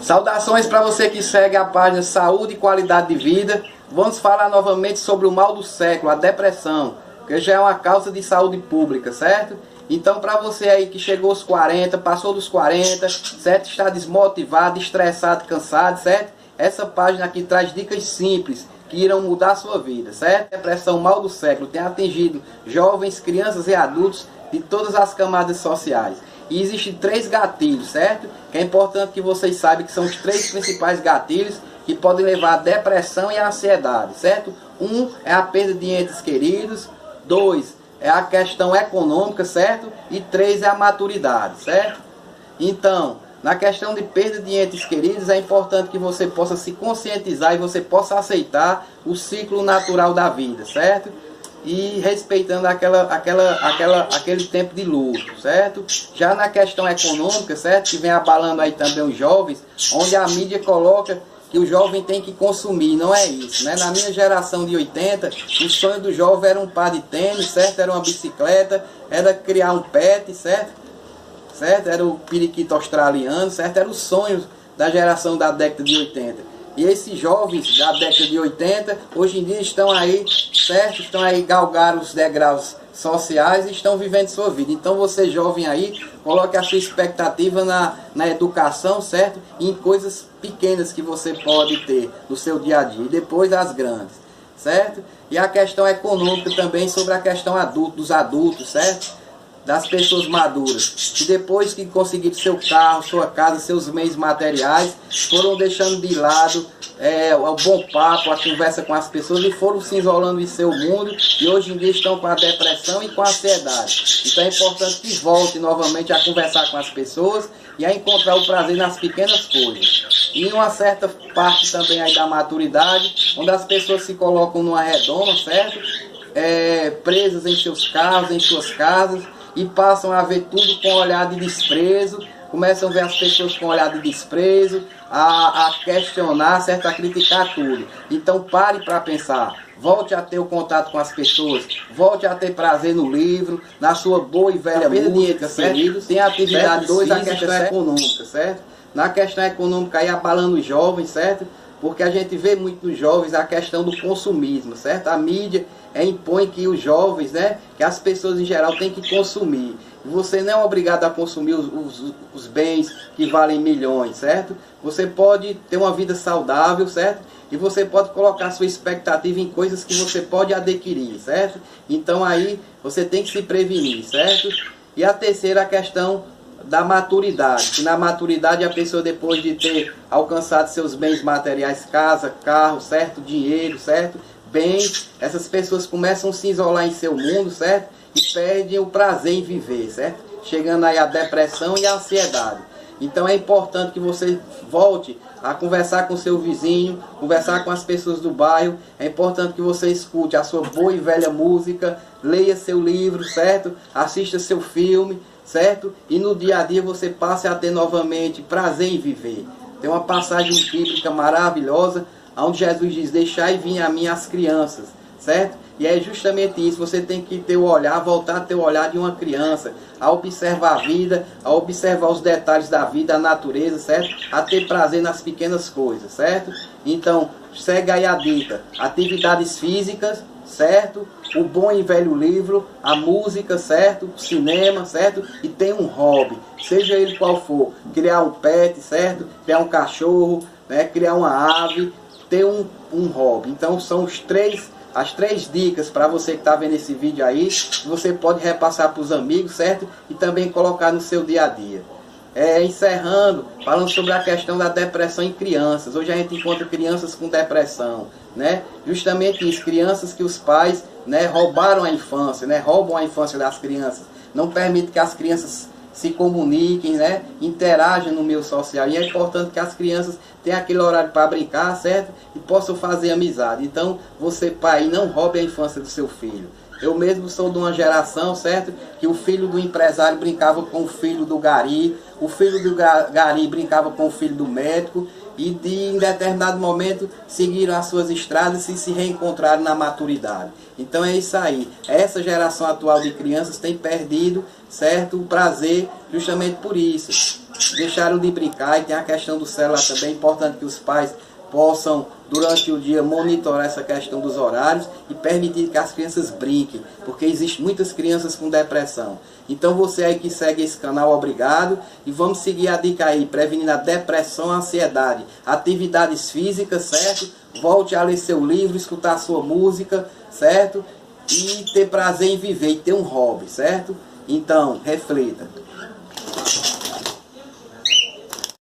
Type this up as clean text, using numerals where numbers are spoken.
Saudações para você que segue a página Saúde e Qualidade de Vida. Vamos falar novamente sobre o mal do século, a depressão, que já é uma causa de saúde pública, certo? Então, para você aí que chegou aos 40, passou dos 40, certo? Está desmotivado, estressado, cansado, certo? Essa página aqui traz dicas simples que irão mudar a sua vida, certo? A depressão, mal do século, tem atingido jovens, crianças e adultos de todas as camadas sociais. E existem 3 gatilhos, certo? Que é importante que vocês saibam que são os 3 principais gatilhos que podem levar à depressão e à ansiedade, certo? 1 é a perda de entes queridos, 2 é a questão econômica, certo? E 3 é a maturidade, certo? Então, na questão de perda de entes queridos, é importante que você possa se conscientizar e você possa aceitar o ciclo natural da vida, certo? E respeitando aquele tempo de luto, certo? Já na questão econômica, certo? Que vem abalando aí também os jovens, onde a mídia coloca que o jovem tem que consumir, não é isso, né? Na minha geração de 80, o sonho do jovem era um par de tênis, certo? Era uma bicicleta, era criar um pet, certo? Era o periquito australiano, certo? Era o sonho da geração da década de 80. E esses jovens da década de 80, hoje em dia estão aí, certo? Estão aí galgaram os degraus sociais e estão vivendo sua vida. Então você jovem aí, coloque a sua expectativa na educação, certo? E em coisas pequenas que você pode ter no seu dia a dia. E depois as grandes, certo? E a questão econômica também, sobre a questão dos adultos, certo? Das pessoas maduras, que depois que conseguiram seu carro, sua casa, seus meios materiais, foram deixando de lado o bom papo, a conversa com as pessoas e foram se isolando em seu mundo e hoje em dia estão com a depressão e com a ansiedade. Então é importante que volte novamente a conversar com as pessoas e a encontrar o prazer nas pequenas coisas. E uma certa parte também aí da maturidade, onde as pessoas se colocam numa redoma, certo? Presas em seus carros, em suas casas, e passam a ver tudo com olhar de desprezo, começam a ver as pessoas com olhar de desprezo, a questionar, certo? A criticar tudo. Então pare para pensar, volte a ter o contato com as pessoas, volte a ter prazer no livro, na sua boa e velha música, certo? Tem a atividade 2, a questão econômica, certo? Na questão econômica aí abalando os jovens, certo? Porque a gente vê muito nos jovens a questão do consumismo, certo? A mídia impõe que os jovens, né, que as pessoas em geral têm que consumir. Você não é obrigado a consumir os bens que valem milhões, certo? Você pode ter uma vida saudável, certo? E você pode colocar sua expectativa em coisas que você pode adquirir, certo? Então aí você tem que se prevenir, certo? E a terceira questão da maturidade, que na maturidade a pessoa, depois de ter alcançado seus bens materiais, casa, carro, certo, dinheiro, certo, bens, essas pessoas começam a se isolar em seu mundo, certo, e perdem o prazer em viver, certo, chegando aí a depressão e a ansiedade. Então é importante que você volte a conversar com seu vizinho, conversar com as pessoas do bairro. É importante que você escute a sua boa e velha música, leia seu livro, certo, assista seu filme, certo? E no dia a dia você passe a ter novamente prazer em viver. Tem uma passagem bíblica maravilhosa, onde Jesus diz: deixai vir a mim as crianças, certo? E é justamente isso, você tem que ter o olhar, voltar a ter o olhar de uma criança, a observar a vida, a observar os detalhes da vida, a natureza, certo? A ter prazer nas pequenas coisas, certo? Então, segue aí a dica: atividades físicas, certo? O bom e velho livro, a música, certo? O cinema, certo? E tem um hobby, seja ele qual for, criar um pet, certo? Criar um cachorro, né? Criar uma ave, ter um hobby. Então são as três dicas para você que está vendo esse vídeo aí, que você pode repassar para os amigos, certo? E também colocar no seu dia a dia. Encerrando, falando sobre a questão da depressão em crianças. Hoje a gente encontra crianças com depressão, né? Justamente isso, crianças que os pais, né, roubaram a infância, né? Roubam a infância das crianças. Não permitem que as crianças se comuniquem, né? Interagem no meio social. E é importante que as crianças tenham aquele horário para brincar, certo? E possam fazer amizade. Então, você, pai, não roube a infância do seu filho. Eu mesmo sou de uma geração, certo? Que o filho do empresário brincava com o filho do gari, o filho do gari brincava com o filho do médico, e em determinado momento seguiram as suas estradas e se reencontraram na maturidade. Então é isso aí. Essa geração atual de crianças tem perdido, certo, o prazer justamente por isso. Deixaram de brincar, e tem a questão do celular também. É importante que os pais possam, durante o dia, monitorar essa questão dos horários e permitir que as crianças brinquem, porque existem muitas crianças com depressão. Então você aí que segue esse canal, obrigado, e vamos seguir a dica aí, prevenindo a depressão, a ansiedade, atividades físicas, certo? Volte a ler seu livro, escutar sua música, certo? E ter prazer em viver, e ter um hobby, certo? Então, reflita.